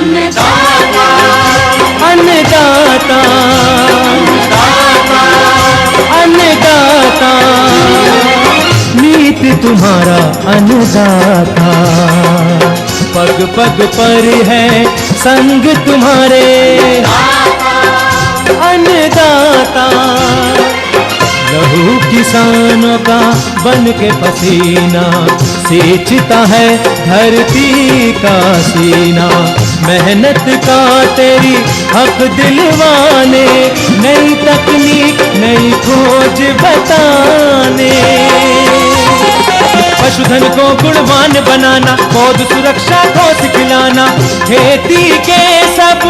अन्नदाता अन्नदाता अन्नदाता नीत तुम्हारा अन्नदाता, पग पग पर है संग तुम्हारे अन्नदाता। लहू किसानों का बन के पसीना सींचता है धरती का सीना, मेहनत का तेरी हक दिलवाने, नई तकनीक नई खोज बताने। पशुधन को गुणवान बनाना, पौध सुरक्षा को सिखलाना, खेती के सब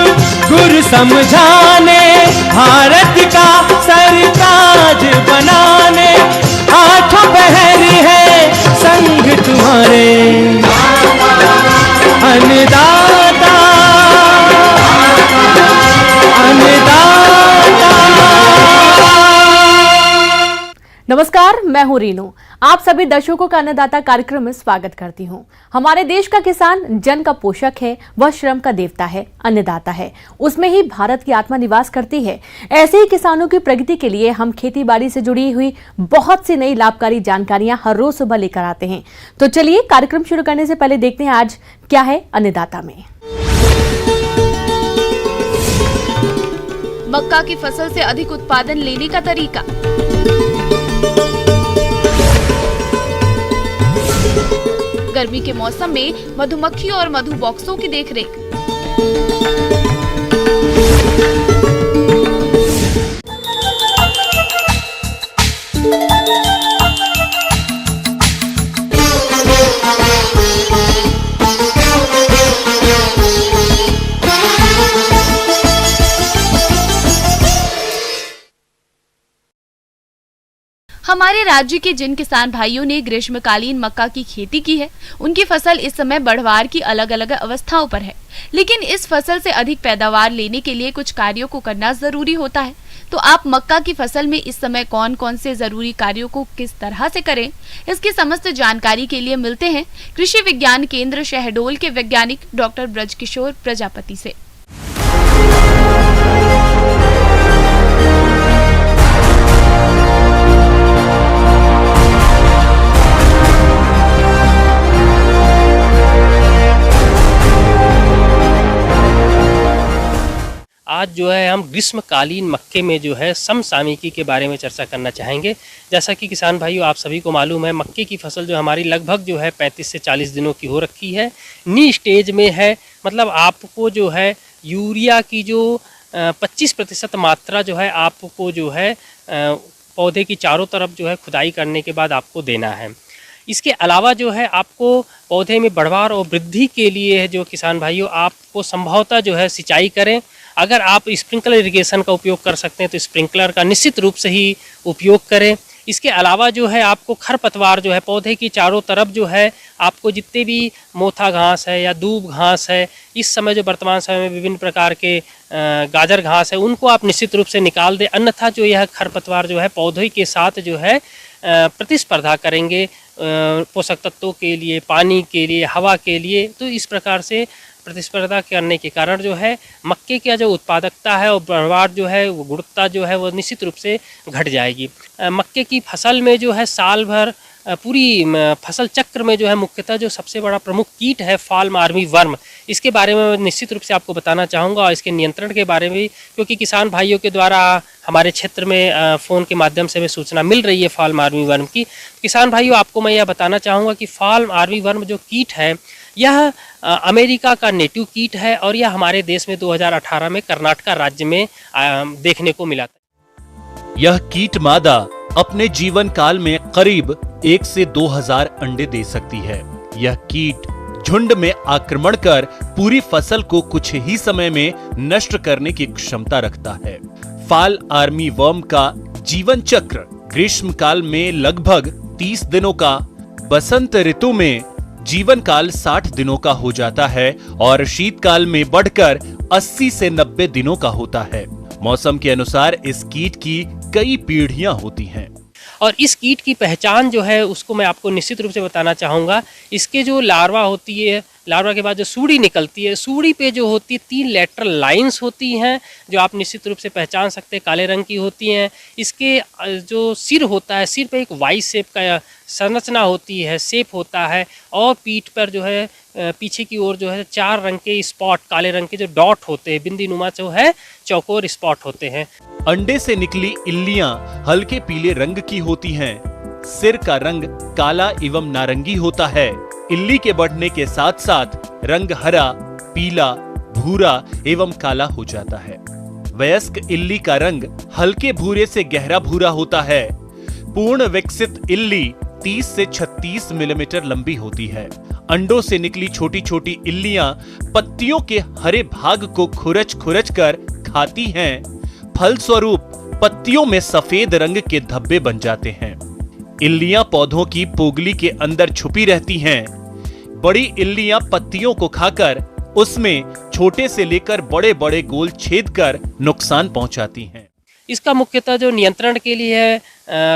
गुर समझाने, भारत का सरताज बनाने, आठों पहर है संग तुम्हारे अन्नदाता अन्नदाता। नमस्कार, मैं हूं रीनू। आप सभी दर्शकों का अन्नदाता कार्यक्रम में स्वागत करती हूं। हमारे देश का किसान जन का पोषक है, वह श्रम का देवता है, अन्नदाता है, उसमें ही भारत की आत्मा निवास करती है। ऐसे ही किसानों की प्रगति के लिए हम खेती बाड़ी से जुड़ी हुई बहुत सी नई लाभकारी जानकारियां हर रोज सुबह लेकर आते हैं। तो चलिए कार्यक्रम शुरू करने से पहले देखते हैं आज क्या है अन्नदाता में। मक्का की फसल से अधिक उत्पादन लेने का तरीका, गर्मी के मौसम में मधुमक्खियों और मधु बॉक्सों की देखरेख, हमारे राज्य के जिन किसान भाइयों ने ग्रीष्मकालीन मक्का की खेती की है, उनकी फसल इस समय बढ़वार की अलग अलग अवस्थाओं पर है, लेकिन इस फसल से अधिक पैदावार लेने के लिए कुछ कार्यों को करना जरूरी होता है। तो आप मक्का की फसल में इस समय कौन कौन से जरूरी कार्यों को किस तरह से करें, इसकी समस्त जानकारी के लिए मिलते हैं कृषि विज्ञान केंद्र शहडोल के वैज्ञानिक डॉक्टर ब्रजकिशोर प्रजापति से। आज जो है हम ग्रीष्मकालीन मक्के में जो है समसामयिकी के बारे में चर्चा करना चाहेंगे। जैसा कि किसान भाइयों आप सभी को मालूम है, मक्के की फसल जो हमारी लगभग जो है 35 से 40 दिनों की हो रखी है, नी स्टेज में है। मतलब आपको जो है यूरिया की जो 25% मात्रा जो है आपको जो है पौधे की चारों तरफ जो है खुदाई करने के बाद आपको देना है। इसके अलावा जो है आपको पौधे में बढ़वार और वृद्धि के लिए जो किसान भाइयों आपको संभवतः जो है सिंचाई करें। अगर आप स्प्रिंकलर इरिगेशन का उपयोग कर सकते हैं तो स्प्रिंकलर का निश्चित रूप से ही उपयोग करें। इसके अलावा जो है आपको खरपतवार जो है पौधे की चारों तरफ जो है आपको जितने भी मोथा घास है या दूब घास है, इस समय जो वर्तमान समय में विभिन्न प्रकार के गाजर घास है, उनको आप निश्चित रूप से निकाल दें। अन्यथा जो यह खरपतवार जो है पौधे के साथ जो है प्रतिस्पर्धा करेंगे पोषक तत्वों के लिए, पानी के लिए, हवा के लिए। तो इस प्रकार से प्रतिस्पर्धा करने के कारण जो है मक्के की जो उत्पादकता है और बढ़वार जो है वो गुणवत्ता जो है वो निश्चित रूप से घट जाएगी। मक्के की फसल में जो है साल भर पूरी फसल चक्र में जो है मुख्यतः जो सबसे बड़ा प्रमुख कीट है फॉल आर्मी वर्म, इसके बारे में निश्चित रूप से आपको बताना चाहूँगा और इसके नियंत्रण के बारे में भी, क्योंकि किसान भाइयों के द्वारा हमारे क्षेत्र में फ़ोन के माध्यम से हमें सूचना मिल रही है फॉल आर्मी वर्म की। किसान भाइयों आपको मैं यह बताना चाहूँगा कि फॉल आर्मी वर्म जो कीट है यह अमेरिका का नेटिव कीट है और यह हमारे देश में 2018 में कर्नाटक राज्य में देखने को मिला था। यह कीट मादा अपने जीवन काल में करीब 1 से 2000 अंडे दे सकती है। यह कीट झुंड में आक्रमण कर पूरी फसल को कुछ ही समय में नष्ट करने की क्षमता रखता है। फॉल आर्मी वर्म का जीवन चक्र ग्रीष्म काल में लगभग 30 दिनों का, बसंत ऋतु में जीवन काल 60 दिनों का हो जाता है और शीतकाल में बढ़कर 80 से 90 दिनों का होता है। मौसम के अनुसार इस कीट की कई पीढ़ियां होती हैं। और इस कीट की पहचान जो है उसको मैं आपको निश्चित रूप से बताना चाहूँगा। इसके जो लार्वा होती है, लार्वा के बाद जो सूढ़ी निकलती है, सूढ़ी पे जो होती है 3 लेटरल लाइंस होती हैं जो आप निश्चित रूप से पहचान सकते हैं, काले रंग की होती हैं। इसके जो सिर होता है, सिर पे एक वाई शेप का संरचना होती है, शेप होता है, और पीठ पर जो है पीछे की ओर जो है 4 रंग के स्पॉट, काले रंग के जो डॉट होते हैं, बिंदी नुमा जो है चौकोर स्पॉट होते हैं। अंडे से निकली इल्लियां हल्के पीले रंग की होती हैं। सिर का रंग काला एवं नारंगी होता है। इल्ली के बढ़ने के साथ साथ रंग हरा, पीला, भूरा एवं काला हो जाता है। वयस्क इल्ली का रंग हल्के भूरे से गहरा भूरा होता है। पूर्ण विकसित इल्ली 30 से 36 मिलीमीटर लंबी होती है। अंडों से निकली छोटी छोटी इल्लियां पत्तियों के हरे भाग को खुरच कर खाती हैं। फलस्वरूप पत्तियों में सफेद रंग के धब्बे बन जाते हैं। इल्लियां पौधों की पोगली के अंदर छुपी रहती हैं। बड़ी इल्लियां पत्तियों को खाकर उसमें छोटे से लेकर बड़े बड़े गोल छेद कर नुकसान पहुंचाती हैं। इसका मुख्यतः जो नियंत्रण के लिए है,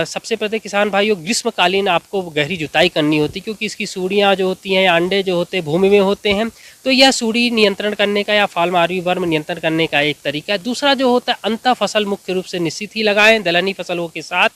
सबसे पहले किसान भाइयों ग्रीष्मकालीन आपको गहरी जुताई करनी होती, क्योंकि इसकी सूढ़ियाँ जो होती हैं या अंडे जो होते हैं भूमि में होते हैं, तो यह सूढ़ी नियंत्रण करने का या फाल मारवी वर्म नियंत्रण करने का एक तरीका है। दूसरा जो होता है अंतः फसल मुख्य रूप से निश्चित ही लगाएं, दलहनी फसलों के साथ,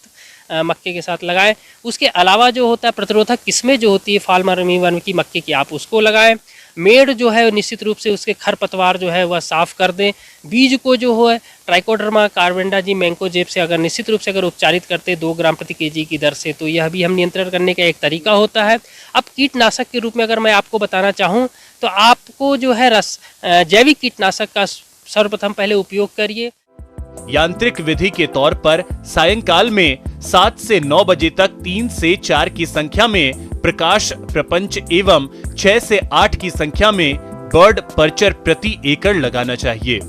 मक्के के साथ लगाएं। उसके अलावा जो होता है प्रतिरोधक किस्में जो होती है फाल मारवी वर्म की मक्के की, आप उसको लगाएं। मेड़ जो है निश्चित रूप से उसके खरपतवार जो है वह साफ कर दें। बीज को जो है ट्राइकोडर्मा कार्बेंडाजिम मैंकोजेब से अगर निश्चित रूप से अगर उपचारित करते 2 ग्राम प्रति केजी की दर से, तो यह भी हम नियंत्रण करने का एक तरीका होता है। अब कीटनाशक के रूप में अगर मैं आपको बताना चाहूँ तो आपको जो है जैविक कीटनाशक का सर्वप्रथम पहले उपयोग करिए। यांत्रिक विधि के तौर पर सायंकाल में 7 से 9 बजे तक 3 से 4 की संख्या में प्रकाश प्रपंच एवं 6 से 8 की संख्या में बर्ड पर्चर प्रति एकड़ लगाना चाहिए।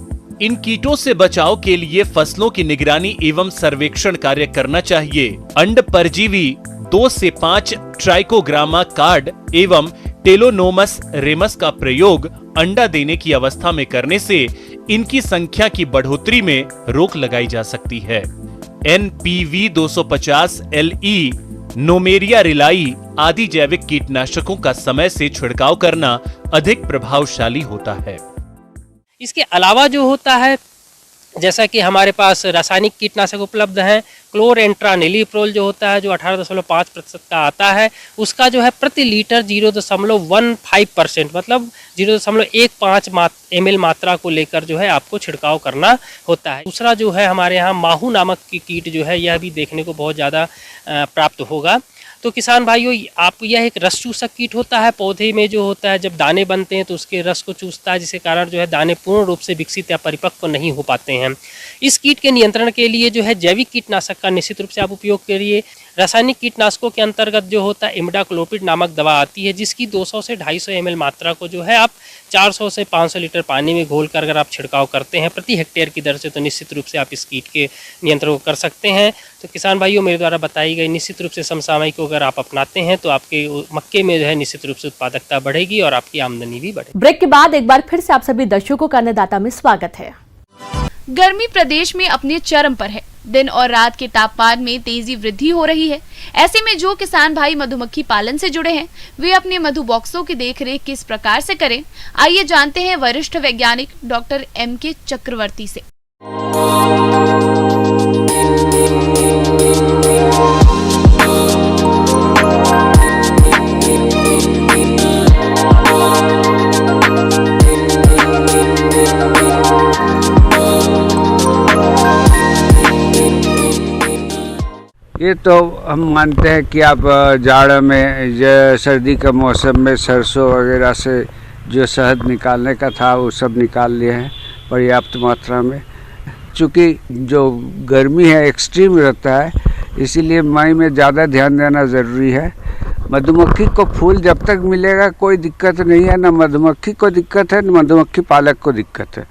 इन कीटों से बचाव के लिए फसलों की निगरानी एवं सर्वेक्षण कार्य करना चाहिए। अंड परजीवी 2 से 5 ट्राइकोग्रामा कार्ड एवं टेलोनोमस रेमस का प्रयोग अंडा देने की अवस्था में करने से इनकी संख्या की बढ़ोतरी में रोक लगाई जा सकती है। NPV 250 LE, नोमेरिया रिलाई आदि जैविक कीटनाशकों का समय से छिड़काव करना अधिक प्रभावशाली होता है। इसके अलावा जो होता है, जैसा कि हमारे पास रासायनिक कीटनाशक उपलब्ध हैं, क्लोरेंट्रानिलीप्रोल जो होता है जो 18.5% का आता है, उसका जो है प्रति लीटर 0.15% मतलब 0.15 ml मात्रा को लेकर जो है आपको छिड़काव करना होता है। दूसरा जो है हमारे यहाँ माहू नामक की कीट जो है यह भी देखने को बहुत ज़्यादा प्राप्त होगा। तो किसान भाइयों, आप यह एक रस चूसक कीट होता है। पौधे में जो होता है जब दाने बनते हैं तो उसके रस को चूसता है, जिसके कारण जो है दाने पूर्ण रूप से विकसित या परिपक्व नहीं हो पाते हैं। इस कीट के नियंत्रण के लिए जो है जैविक कीटनाशक का निश्चित रूप से आप उपयोग करिए। रासायनिक कीटनाशकों के अंतर्गत जो होता है इमिडाक्लोपिड नामक दवा आती है, जिसकी 200 से 250 ml मात्रा को जो है आप 400 से 500 लीटर पानी में घोल कर अगर आप छिड़काव करते हैं प्रति हेक्टेयर की दर से, तो निश्चित रूप से आप इस कीट के नियंत्रण को कर सकते हैं। तो किसान भाइयों, मेरे द्वारा बताई गई निश्चित रूप से समसामयिक को अगर आप अपनाते हैं तो आपके मक्के में जो है निश्चित रूप से उत्पादकता बढ़ेगी और आपकी आमदनी भी बढ़ेगी। ब्रेक के बाद एक बार फिर से आप सभी दर्शकों का अन्नदाता में स्वागत है। गर्मी प्रदेश में अपने चरम पर है। दिन और रात के तापमान में तेजी वृद्धि हो रही है। ऐसे में जो किसान भाई मधुमक्खी पालन से जुड़े हैं, वे अपने मधु बॉक्सों की देखरेख किस प्रकार से करें, आइए जानते हैं वरिष्ठ वैज्ञानिक डॉक्टर MK चक्रवर्ती से। ये तो हम मानते हैं कि आप जाड़ में सर्दी का मौसम में सरसों वगैरह से जो शहद निकालने का था वो सब निकाल लिए हैं पर्याप्त मात्रा में। चूँकि जो गर्मी है एक्सट्रीम रहता है, इसीलिए मई में ज़्यादा ध्यान देना ज़रूरी है। मधुमक्खी को फूल जब तक मिलेगा कोई दिक्कत नहीं है, न मधुमक्खी को दिक्कत है न मधुमक्खी पालक को दिक्कत है।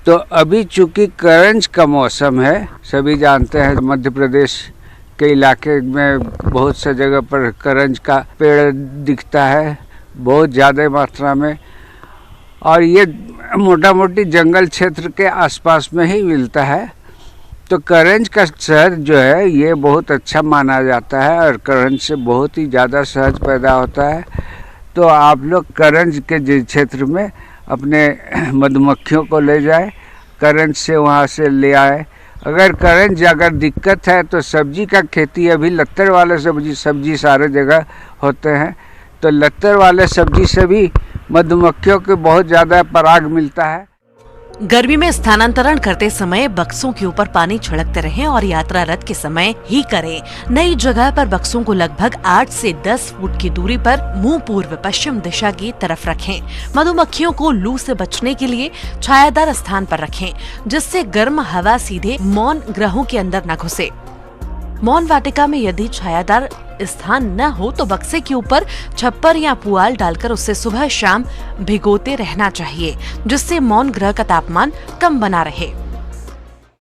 तो अभी चूँकि करंज का मौसम है, सभी जानते हैं मध्य प्रदेश के इलाके में बहुत सा जगह पर करंज का पेड़ दिखता है बहुत ज़्यादा मात्रा में, और ये मोटा मोटी जंगल क्षेत्र के आसपास में ही मिलता है। तो करंज का शहद जो है ये बहुत अच्छा माना जाता है और करंज से बहुत ही ज़्यादा शहद पैदा होता है। तो आप लोग करंज के क्षेत्र में अपने मधुमक्खियों को ले जाए, करंज से वहाँ से ले आए। अगर करंज अगर दिक्कत है तो सब्जी का खेती, अभी लत्तर वाले सब्जी सारे जगह होते हैं, तो लत्तर वाले सब्जी से भी मधुमक्खियों को बहुत ज़्यादा पराग मिलता है। गर्मी में स्थानांतरण करते समय बक्सों के ऊपर पानी छिड़कते रहें और यात्रा रथ के समय ही करें। नई जगह पर बक्सों को लगभग 8 से 10 फुट की दूरी पर मुंह पूर्व पश्चिम दिशा की तरफ रखें। मधुमक्खियों को लू से बचने के लिए छायादार स्थान पर रखें, जिससे गर्म हवा सीधे मौन ग्रहों के अंदर न घुसे। मौन वाटिका में यदि छायादार स्थान न हो तो बक्से के ऊपर छप्पर या पुआल डालकर उसे सुबह शाम भिगोते रहना चाहिए, जिससे मौन ग्रह का तापमान कम बना रहे।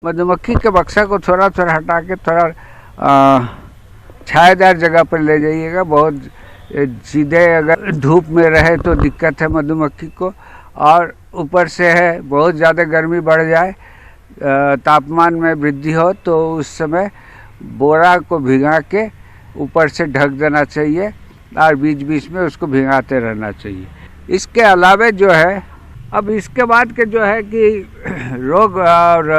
मधुमक्खी के बक्सा को थोड़ा थोड़ा हटा के थोड़ा छायादार जगह पर ले जाइएगा। बहुत सीधे अगर धूप में रहे तो दिक्कत है मधुमक्खी को, और ऊपर से है बहुत ज़्यादा गर्मी बढ़ जाए, तापमान में वृद्धि हो, तो उस समय बोरा को भिगा के ऊपर से ढक देना चाहिए और बीच बीच में उसको भिगाते रहना चाहिए। इसके अलावा जो है, अब इसके बाद के जो है कि रोग और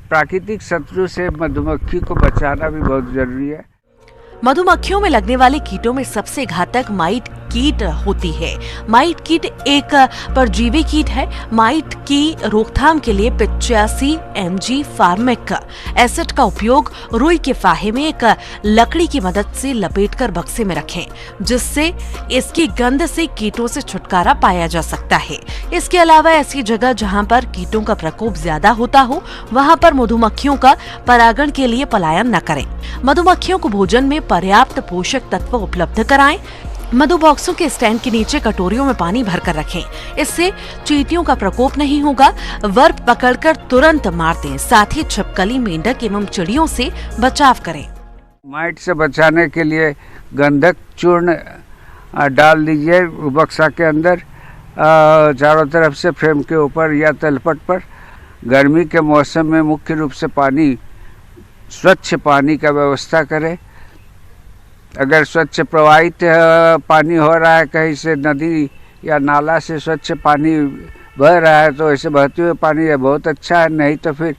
प्राकृतिक शत्रु से मधुमक्खी को बचाना भी बहुत जरूरी है। मधुमक्खियों में लगने वाले कीटों में सबसे घातक माइट कीट होती है। माइट कीट एक परजीवी कीट है। माइट की रोकथाम के लिए 85 mg फार्मिक एसिड का उपयोग रुई के फाहे में एक लकड़ी की मदद से लपेटकर बक्से में रखें, जिससे इसकी गंध से कीटों से छुटकारा पाया जा सकता है। इसके अलावा ऐसी जगह जहां पर कीटों का प्रकोप ज्यादा होता हो, वहां पर मधुमक्खियों का परागण के लिए पलायन न करें। मधुमक्खियों को भोजन में पर्याप्त पोषक तत्व उपलब्ध कराएं। मधु बॉक्सों के स्टैंड के नीचे कटोरियों में पानी भरकर रखें। इससे चींटियों का प्रकोप नहीं होगा। वर्प पकड़कर तुरंत मार दें। साथ ही छिपकली, मेंढक एवं चिड़ियों से बचाव करें। माइट से बचाने के लिए गंधक चूर्ण डाल दीजिए बक्सा के अंदर, चारों तरफ से फ्रेम के ऊपर या तलपट पर। गर्मी के मौसम में मुख्य रूप से स्वच्छ पानी का व्यवस्था करें। अगर स्वच्छ प्रवाहित पानी हो रहा है, कहीं से नदी या नाला से स्वच्छ पानी बह रहा है, तो ऐसे बहते हुए पानी है बहुत अच्छा है। नहीं तो फिर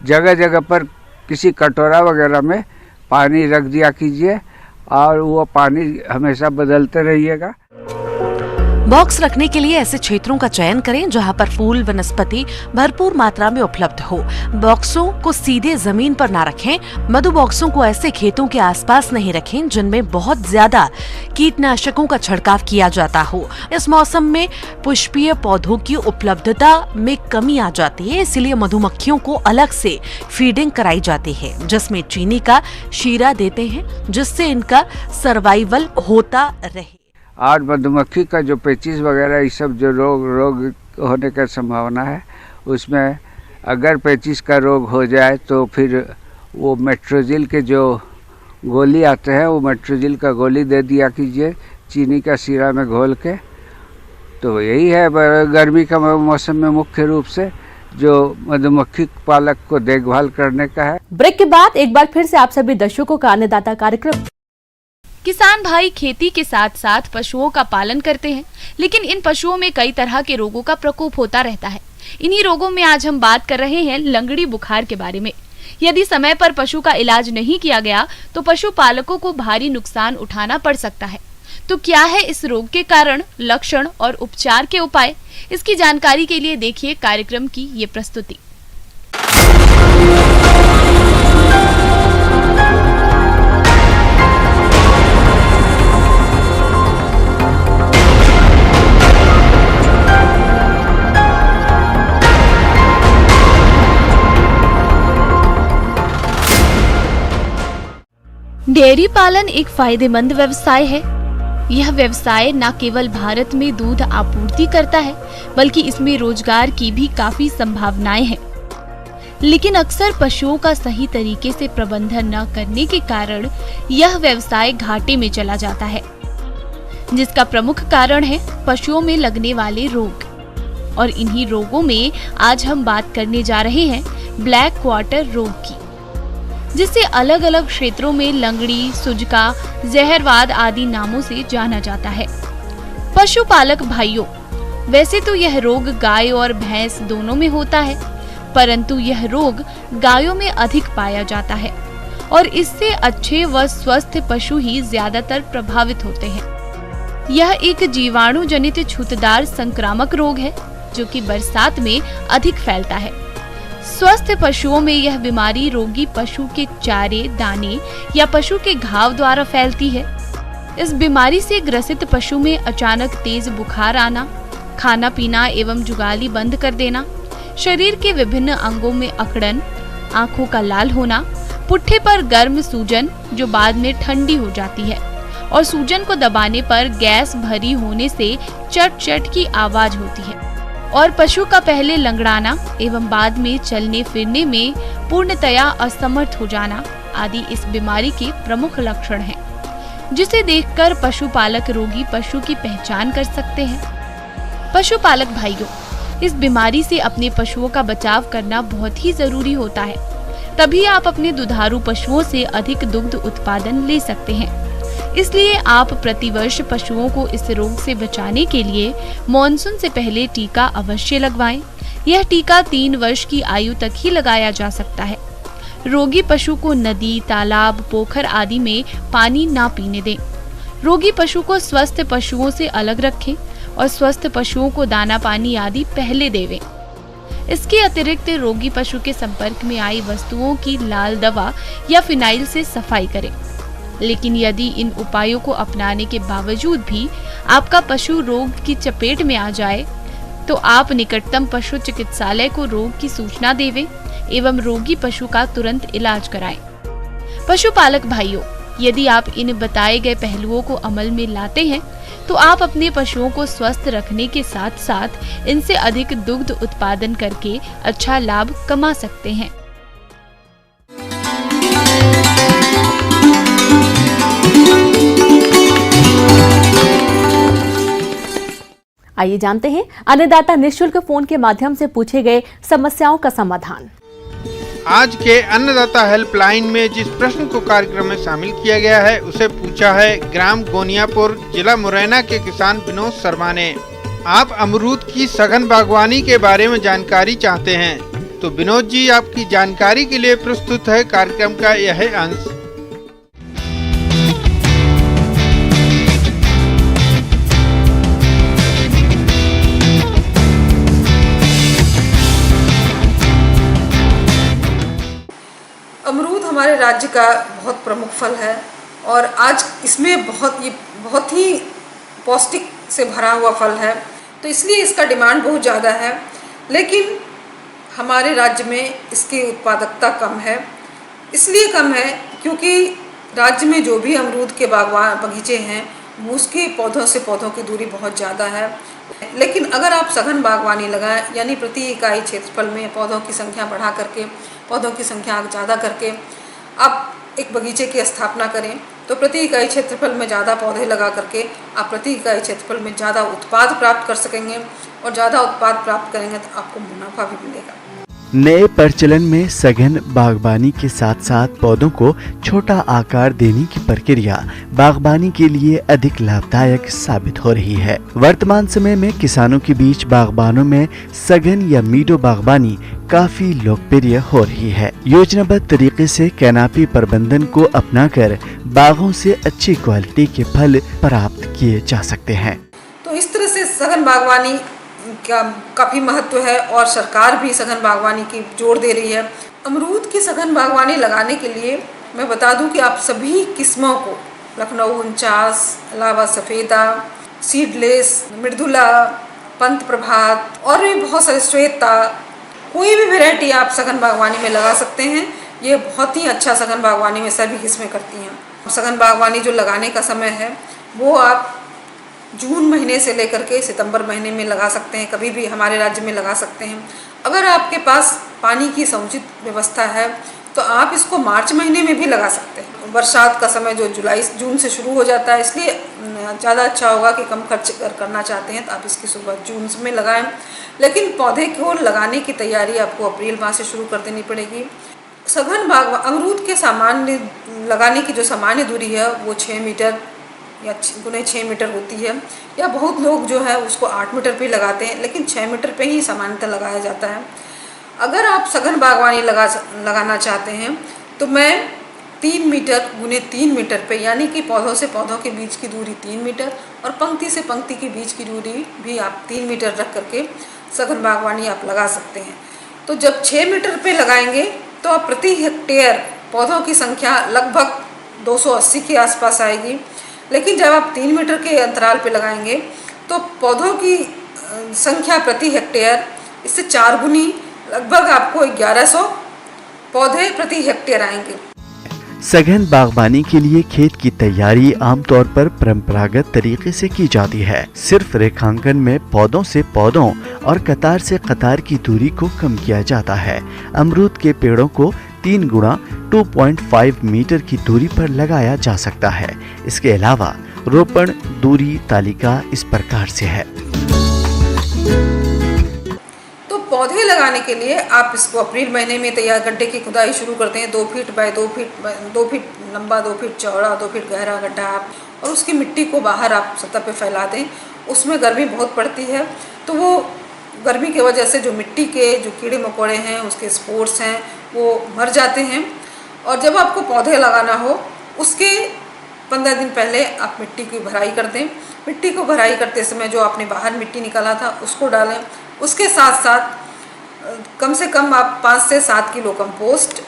जगह जगह पर किसी कटोरा वगैरह में पानी रख दिया कीजिए और वो पानी हमेशा बदलते रहिएगा। बॉक्स रखने के लिए ऐसे क्षेत्रों का चयन करें जहां पर फूल वनस्पति भरपूर मात्रा में उपलब्ध हो। बॉक्सों को सीधे जमीन पर ना रखें। मधु बॉक्सों को ऐसे खेतों के आसपास नहीं रखें जिनमें बहुत ज्यादा कीटनाशकों का छिड़काव किया जाता हो। इस मौसम में पुष्पीय पौधों की उपलब्धता में कमी आ जाती है, इसलिए मधुमक्खियों को अलग से फीडिंग कराई जाती है, जिसमें चीनी का शीरा देते हैं, जिससे इनका सर्वाइवल होता रहे। और मधुमक्खी का जो पेचिस वगैरह ये सब जो रोग होने का संभावना है, उसमें अगर पेचिस का रोग हो जाए तो फिर वो मेट्रोजिल के जो गोली आते हैं, वो मेट्रोजिल का गोली दे दिया कीजिए चीनी का शीरा में घोल के। तो यही है गर्मी का मौसम में मुख्य रूप से जो मधुमक्खी पालक को देखभाल करने का है। ब्रेक के बाद एक बार फिर से आप सभी दर्शकों का अन्नदाता कार्यक्रम। किसान भाई खेती के साथ साथ पशुओं का पालन करते हैं, लेकिन इन पशुओं में कई तरह के रोगों का प्रकोप होता रहता है। इन्हीं रोगों में आज हम बात कर रहे हैं लंगड़ी बुखार के बारे में। यदि समय पर पशु का इलाज नहीं किया गया तो पशुपालकों को भारी नुकसान उठाना पड़ सकता है। तो क्या है इस रोग के कारण, लक्षण और उपचार के उपाय? इसकी जानकारी के लिए देखिए कार्यक्रम की ये प्रस्तुति। डेयरी पालन एक फायदेमंद व्यवसाय है। यह व्यवसाय न केवल भारत में दूध आपूर्ति करता है, बल्कि इसमें रोजगार की भी काफी संभावनाएं हैं। लेकिन अक्सर पशुओं का सही तरीके से प्रबंधन न करने के कारण यह व्यवसाय घाटे में चला जाता है, जिसका प्रमुख कारण है पशुओं में लगने वाले रोग। और इन्हीं रोगों में आज हम बात करने जा रहे हैं ब्लैक क्वार्टर रोग की। जिसे अलग अलग क्षेत्रों में लंगड़ी, सुजका, जहरवाद आदि नामों से जाना जाता है। पशुपालक भाइयों, वैसे तो यह रोग गाय और भैंस दोनों में होता है, परंतु यह रोग गायों में अधिक पाया जाता है और इससे अच्छे व स्वस्थ पशु ही ज्यादातर प्रभावित होते हैं। यह एक जीवाणु जनित छूतदार संक्रामक रोग है जो कि बरसात में अधिक फैलता है। स्वस्थ पशुओं में यह बीमारी रोगी पशु के चारे, दाने या पशु के घाव द्वारा फैलती है। इस बीमारी से ग्रसित पशु में अचानक तेज बुखार आना, खाना पीना एवं जुगाली बंद कर देना, शरीर के विभिन्न अंगों में अकड़न, आंखों का लाल होना, पुट्ठे पर गर्म सूजन जो बाद में ठंडी हो जाती है और सूजन को दबाने पर गैस भरी होने से चट चट की आवाज होती है और पशु का पहले लंगड़ाना एवं बाद में चलने फिरने में पूर्णतया असमर्थ हो जाना आदि इस बीमारी के प्रमुख लक्षण हैं, जिसे देखकर पशुपालक रोगी पशु की पहचान कर सकते हैं। पशुपालक भाइयों, इस बीमारी से अपने पशुओं का बचाव करना बहुत ही जरूरी होता है, तभी आप अपने दुधारू पशुओं से अधिक दुग्ध उत्पादन ले सकते हैं। इसलिए आप प्रतिवर्ष पशुओं को इस रोग से बचाने के लिए मॉनसून से पहले टीका अवश्य लगवाएं। यह टीका 3 वर्ष की आयु तक ही लगाया जा सकता है। रोगी पशु को नदी, तालाब, पोखर आदि में पानी ना पीने दें। रोगी पशु को स्वस्थ पशुओं से अलग रखें और स्वस्थ पशुओं को दाना पानी आदि पहले देवें। इसके अतिरिक्त रोगी पशु के संपर्क में आई वस्तुओं की लाल दवा या फिनाइल से सफाई करें। लेकिन यदि इन उपायों को अपनाने के बावजूद भी आपका पशु रोग की चपेट में आ जाए तो आप निकटतम पशु चिकित्सालय को रोग की सूचना देवें एवं रोगी पशु का तुरंत इलाज कराएं। पशुपालक भाइयों, यदि आप इन बताए गए पहलुओं को अमल में लाते हैं तो आप अपने पशुओं को स्वस्थ रखने के साथ साथ इनसे अधिक दुग्ध उत्पादन करके अच्छा लाभ कमा सकते हैं। आइए जानते हैं अन्नदाता निःशुल्क फोन के माध्यम से पूछे गए समस्याओं का समाधान। आज के अन्नदाता हेल्पलाइन में जिस प्रश्न को कार्यक्रम में शामिल किया गया है उसे पूछा है ग्राम गोनियापुर, जिला मुरैना के किसान विनोद शर्मा ने। आप अमरूद की सघन बागवानी के बारे में जानकारी चाहते हैं तो विनोद जी आपकी जानकारी के लिए प्रस्तुत है कार्यक्रम का यह अंश। अमरूद हमारे राज्य का बहुत प्रमुख फल है और आज इसमें बहुत ही पौष्टिक से भरा हुआ फल है, तो इसलिए इसका डिमांड बहुत ज़्यादा है। लेकिन हमारे राज्य में इसकी उत्पादकता कम है। इसलिए कम है क्योंकि राज्य में जो भी अमरूद के बगीचे हैं उसके पौधों से पौधों की दूरी बहुत ज़्यादा है। लेकिन अगर आप सघन बागवानी लगाएं, यानी प्रति इकाई क्षेत्रफल में पौधों की संख्या बढ़ा करके, पौधों की संख्या ज़्यादा करके आप एक बगीचे की स्थापना करें तो प्रति इकाई क्षेत्रफल में ज़्यादा पौधे लगा करके आप प्रति इकाई क्षेत्रफल में ज़्यादा उत्पाद प्राप्त कर सकेंगे और ज़्यादा उत्पाद प्राप्त करेंगे तो आपको मुनाफा भी मिलेगा। नए प्रचलन में सघन बागवानी के साथ साथ पौधों को छोटा आकार देने की प्रक्रिया बागवानी के लिए अधिक लाभदायक साबित हो रही है। वर्तमान समय में किसानों के बीच बागबानों में सघन या मीडो बागवानी काफी लोकप्रिय हो रही है। योजनाबद्ध तरीके से कैनापी प्रबंधन को अपनाकर बागों से अच्छी क्वालिटी के फल प्राप्त किए जा सकते हैं। तो इस तरह से सघन बागवानी का काफ़ी महत्व है और सरकार भी सघन बागवानी की जोर दे रही है। अमरूद की सघन बागवानी लगाने के लिए मैं बता दूं कि आप सभी किस्मों को, लखनऊ 49, अलावा सफ़ेदा, सीडलेस, मृदुला, पंत प्रभात और भी बहुत सारे श्वेता, कोई भी वैरायटी आप सघन बागवानी में लगा सकते हैं। ये बहुत ही अच्छा सघन बागवानी में सभी किस्में करती हैं। सघन बागवानी जो लगाने का समय है वो आप जून महीने से लेकर के सितंबर महीने में लगा सकते हैं, कभी भी हमारे राज्य में लगा सकते हैं। अगर आपके पास पानी की समुचित व्यवस्था है तो आप इसको मार्च महीने में भी लगा सकते हैं। बरसात का समय जो जून से शुरू हो जाता है, इसलिए ज़्यादा अच्छा होगा कि कम खर्च करना चाहते हैं तो आप इसकी शुरुआत जून में लगाएं। लेकिन पौधे को लगाने की तैयारी आपको अप्रैल माह से शुरू कर देनी पड़ेगी। सघन बागवान अमरूद के सामान्य लगाने की जो सामान्य दूरी है वो 6 मीटर या गुने 6 मीटर होती है, या बहुत लोग जो है उसको 8 मीटर पे लगाते हैं, लेकिन 6 मीटर पे ही सामान्यतः लगाया जाता है। अगर आप सघन बागवानी लगाना चाहते हैं तो मैं 3 मीटर गुने 3 मीटर पे, यानी कि पौधों से पौधों के बीच की दूरी 3 मीटर और पंक्ति से पंक्ति के बीच की दूरी भी आप 3 मीटर रख करके सघन बागवानी आप लगा सकते हैं। तो जब 6 मीटर पे लगाएंगे तो आप प्रति हेक्टेयर पौधों की संख्या लगभग 280 के आसपास आएगी, लेकिन जब आप 3 मीटर के अंतराल पे लगाएंगे तो पौधों की संख्या प्रति हेक्टेयर इससे 4 गुनी लगभग आपको 1100 पौधे प्रति हेक्टेयर आएंगे। सघन बागवानी के लिए खेत की तैयारी आमतौर पर परंपरागत तरीके से की जाती है। सिर्फ रेखांकन में पौधों से पौधों और कतार से कतार की दूरी को कम किया जाता है। अमरूद के पेड़ों को 3 गुणा 2.5 मीटर की दूरी पर लगाया जा सकता है। इसके अलावा रोपण दूरी तालिका इस प्रकार से है। तो पौधे लगाने के लिए आप इसको अप्रैल महीने में तैयार गड्ढे की खुदाई शुरू करते हैं। 2 फीट बाय 2 फीट लंबा, 2 फीट चौड़ा, 2 फीट गहरा गड्ढा आप, और उसकी मिट्टी को बाहर आप सतह पे फैला दें। उसमें गर्मी बहुत पड़ती है, तो वो गर्मी की वजह से जो मिट्टी के जो कीड़े मकोड़े हैं, उसके स्पोर्स हैं, वो मर जाते हैं। और जब आपको पौधे लगाना हो उसके 15 दिन पहले आप मिट्टी की भराई कर दें। मिट्टी को भराई करते समय जो आपने बाहर मिट्टी निकाला था उसको डालें। उसके साथ साथ कम से कम आप 5 से 7 किलो कंपोस्ट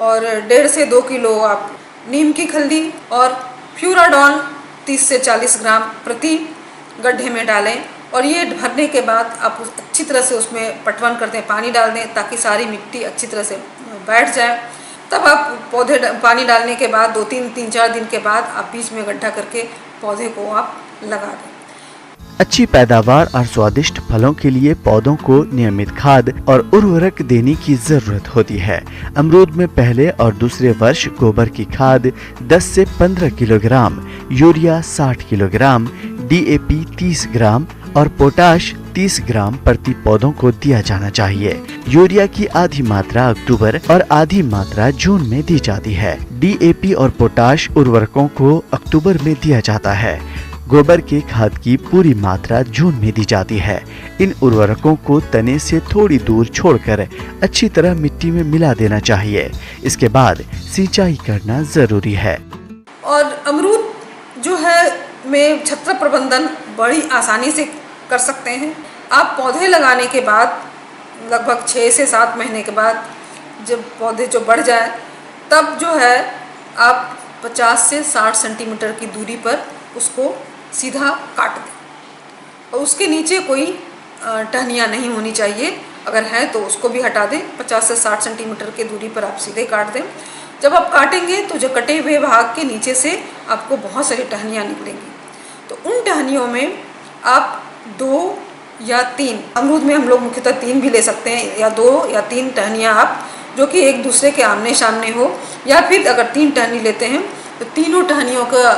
और 1.5 से 2 किलो आप नीम की खल्ली और फ्यूराडॉन 30 से 40 ग्राम प्रति गड्ढे में डालें। और ये भरने के बाद आप अच्छी तरह से उसमें पटवन कर दें, पानी डाल दें ताकि सारी मिट्टी अच्छी तरह से बैठ जाए। तब आप पौधे पानी डालने के बाद 3-4 दिन के बाद आप बीच में गड्ढा करके पौधे को आप लगा दें। अच्छी पैदावार और स्वादिष्ट फलों के लिए पौधों को नियमित खाद और उर्वरक देने की जरूरत होती है। अमरूद में पहले और दूसरे वर्ष गोबर की खाद 10 से 15 किलोग्राम, यूरिया 60 किलोग्राम, DAP 30 ग्राम और पोटाश 30 ग्राम प्रति पौधों को दिया जाना चाहिए। यूरिया की आधी मात्रा अक्टूबर और आधी मात्रा जून में दी जाती है। DAP और पोटाश उर्वरकों को अक्टूबर में दिया जाता है। गोबर के खाद की पूरी मात्रा जून में दी जाती है। इन उर्वरकों को तने से थोड़ी दूर छोड़कर अच्छी तरह मिट्टी में मिला देना चाहिए। इसके बाद सिंचाई करना जरूरी है। और अमरूद जो है में छत्र प्रबंधन बड़ी आसानी से कर सकते हैं। आप पौधे लगाने के बाद लगभग 6 से 7 महीने के बाद जब पौधे जो बढ़ जाए तब जो है आप 50 से 60 सेंटीमीटर की दूरी पर उसको सीधा काट दें और उसके नीचे कोई टहनियाँ नहीं होनी चाहिए। अगर है तो उसको भी हटा दें। 50 से 60 सेंटीमीटर की दूरी पर आप सीधे काट दें। जब आप काटेंगे तो जो कटे हुए भाग के नीचे से आपको बहुत सारी टहनियाँ निकलेंगी। तो उन टहनियों में आप 2 या 3, अमरूद में हम लोग मुख्यतः 3 भी ले सकते हैं, या 2 या 3 टहनियाँ आप जो कि एक दूसरे के आमने सामने हो, या फिर अगर 3 टहनी लेते हैं तो तीनों टहनियों का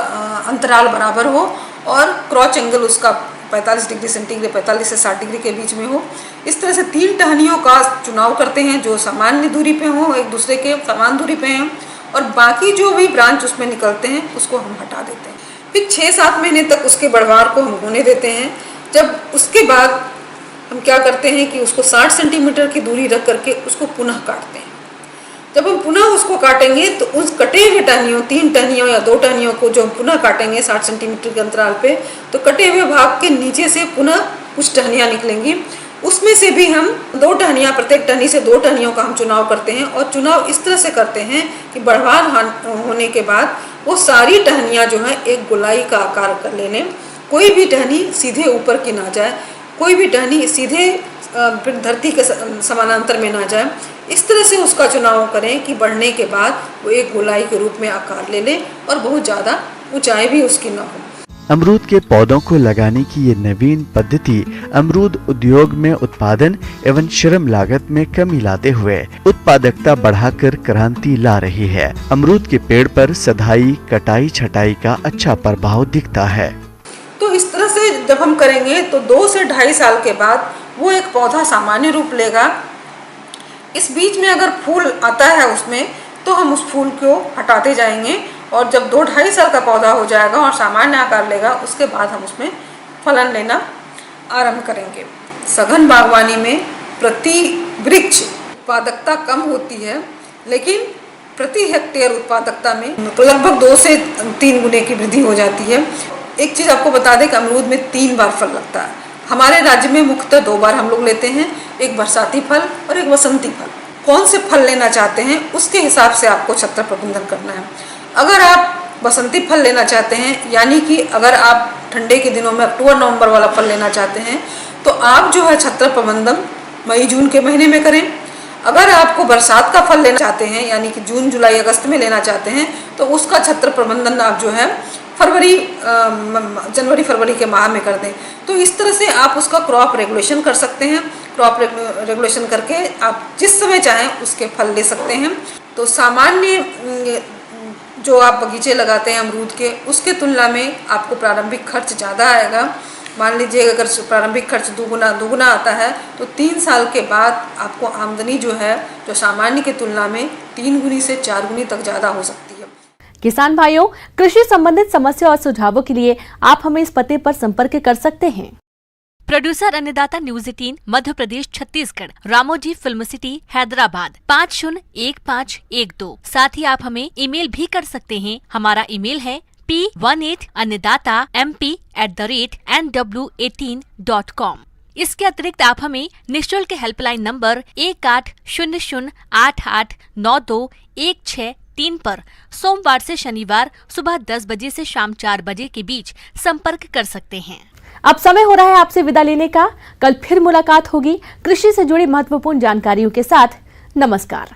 अंतराल बराबर हो और क्रॉच एंगल उसका 45 डिग्री सेंटीग्रेड 45 से 60 डिग्री के बीच में हो। इस तरह से 3 टहनियों का चुनाव करते हैं जो सामान्य दूरी पे हो, एक दूसरे के समान दूरी पे हैं, और बाकी जो भी ब्रांच उसमें निकलते हैं उसको हम हटा देते हैं। फिर 6-7 महीने तक उसके बढ़वार को हम होने देते हैं। जब उसके बाद हम क्या करते हैं कि उसको 60 सेंटीमीटर की दूरी रख करके उसको पुनः काटते हैं। जब हम पुनः उसको काटेंगे तो उस कटे हुए टहनियों 3 टहनियों या 2 टहनियों को जो हम पुनः काटेंगे 60 सेंटीमीटर के अंतराल पे, तो कटे हुए भाग के नीचे से पुनः कुछ टहनियाँ निकलेंगी। उसमें से भी हम 2 टहनियाँ, प्रत्येक टहनी से 2 टहनियों का हम चुनाव करते हैं। और चुनाव इस तरह से करते हैं कि बढ़वार होने के बाद वो सारी टहनियाँ जो हैं एक गोलाई का आकार कर ले लें। कोई भी टहनी सीधे ऊपर की ना जाए, कोई भी टहनी सीधे धरती के समानांतर में ना जाए। इस तरह से उसका चुनाव करें कि बढ़ने के बाद वो एक गोलाई के रूप में आकार ले ले और बहुत ज़्यादा ऊंचाई भी उसकी न हो। अमरूद के पौधों को लगाने की ये नवीन पद्धति अमरूद उद्योग में उत्पादन एवं श्रम लागत में कमी लाते हुए उत्पादकता बढ़ाकर क्रांति ला रही है। अमरूद के पेड़ पर सदाई, कटाई, छटाई का अच्छा प्रभाव दिखता है। तो इस तरह से जब हम करेंगे तो 2 से 2.5 साल के बाद वो एक पौधा सामान्य रूप लेगा। इस बीच में अगर फूल आता है उसमें, तो हम उस फूल को हटाते जाएंगे और जब 2-2.5 साल का पौधा हो जाएगा और सामान्य आकार लेगा, उसके बाद हम उसमें फलन लेना आरंभ करेंगे। सघन बागवानी में प्रति वृक्ष उत्पादकता कम होती है, लेकिन प्रति हेक्टेयर उत्पादकता में तो लगभग 2 से 3 गुने की वृद्धि हो जाती है। एक चीज़ आपको बता दें कि अमरूद में 3 बार फल लगता है। हमारे राज्य में मुख्यतः 2 बार हम लोग लेते हैं, एक बरसाती फल और एक वसंती फल। कौन से फल लेना चाहते हैं उसके हिसाब से आपको छत्र प्रबंधन करना है। अगर आप बसंती फल लेना चाहते हैं, यानी कि अगर आप ठंडे के दिनों में अक्टूबर-नवंबर वाला फल लेना चाहते हैं, तो आप जो है छत्र प्रबंधन मई-जून के महीने में करें। अगर आपको बरसात का फल लेना चाहते हैं, यानी कि जून, जुलाई, अगस्त में लेना चाहते हैं, तो उसका छत्र प्रबंधन आप जो है जनवरी फरवरी के माह में कर दें। तो इस तरह से आप उसका क्रॉप रेगुलेशन कर सकते हैं। क्रॉप रेगुलेशन करके आप जिस समय चाहें उसके फल ले सकते हैं। तो सामान्य जो आप बगीचे लगाते हैं अमरूद के, उसके तुलना में आपको प्रारंभिक खर्च ज़्यादा आएगा। मान लीजिए अगर प्रारंभिक खर्च दुगुना आता है, तो 3 साल के बाद आपको आमदनी जो है, जो सामान्य की तुलना में 3 गुनी से 4 गुनी तक ज़्यादा हो सकती है। किसान भाइयों, कृषि संबंधित समस्या और सुझावों के लिए आप हमें इस पते पर संपर्क कर सकते हैं। प्रोड्यूसर अन्नदाता news 18 Madhya Pradesh Chhattisgarh, Ramoji film city Hyderabad 501512। साथ ही आप हमें ईमेल भी कर सकते हैं। हमारा ईमेल है p18annadatamp@nw18.com। इसके अतिरिक्त आप हमें निःशुल्क हेल्पलाइन नंबर 1800889216 पर सोमवार से शनिवार सुबह 10 बजे से शाम 4 बजे के बीच संपर्क कर सकते हैं। अब समय हो रहा है आपसे विदा लेने का। कल फिर मुलाकात होगी कृषि से जुड़ी महत्वपूर्ण जानकारियों के साथ। नमस्कार।